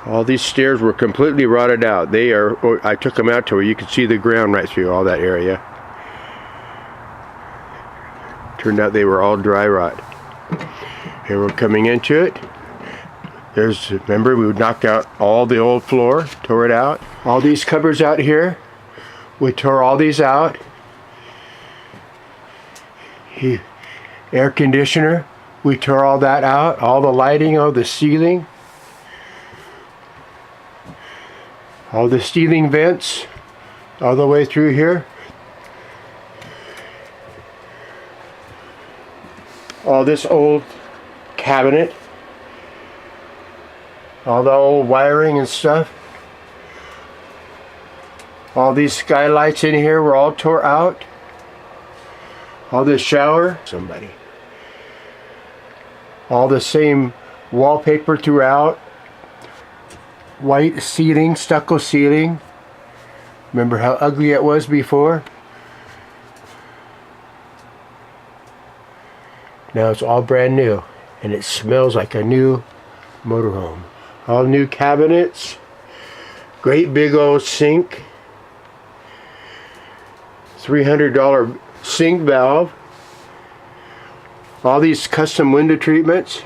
All these stairs were completely rotted out. I took them out to where you could see the ground right through all that area. Turned out they were all dry rot. Here we're coming into it. Remember, we knocked out all the old floor, tore it out. All these cupboards out here, we tore all these out. Air conditioner, we tore all that out. All the lighting, all the ceiling. All the ceiling vents, all the way through here. All this old cabinet. All the old wiring and stuff. All these skylights in here were all tore out. All this shower. All the same wallpaper throughout. White ceiling, stucco ceiling. Remember how ugly it was before? Now it's all brand new, and it smells like a new motorhome. All new cabinets, great big old sink, $300 sink valve, all these custom window treatments,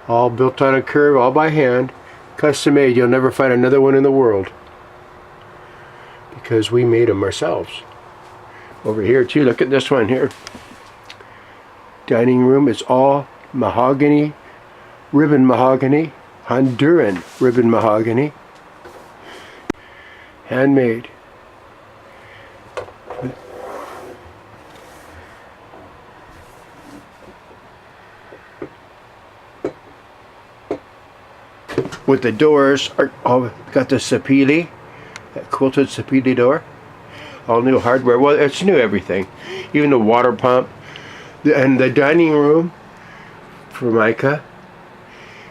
all built on a curve, all by hand, custom made. You'll never find another one in the world because we made them ourselves. Over here too, look at this one here. Dining room is all mahogany, ribbon mahogany, Honduran ribbon mahogany. Handmade. With the doors, all got the sapili, that quilted sapili door. All new hardware. Well, it's new everything. Even the water pump. And the dining room, Formica,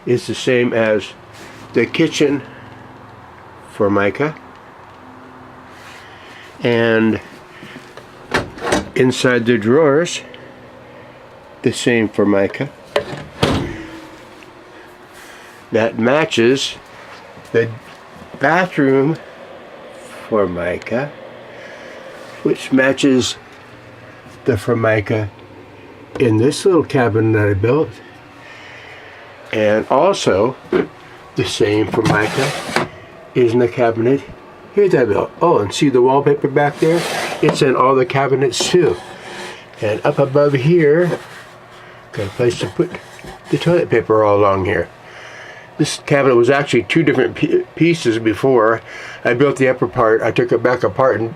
is the same as the kitchen, Formica. And inside the drawers, the same Formica. That matches the bathroom Formica, which matches the Formica in this little cabin that I built. And also, the same Formica is in the cabinet here that I built. Oh, and see the wallpaper back there? It's in all the cabinets too. And up above here, got a place to put the toilet paper all along here. This cabinet was actually two different pieces before. I built the upper part, I took it back apart and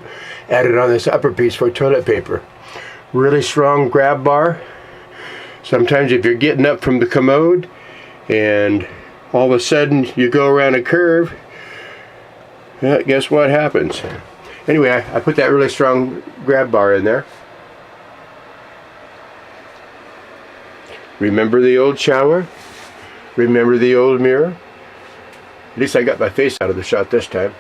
added on this upper piece for toilet paper. Really strong grab bar. Sometimes if you're getting up from the commode and all of a sudden you go around a curve, well, guess what happens? Anyway, I put that really strong grab bar in there. Remember the old shower? Remember the old mirror? At least I got my face out of the shot this time.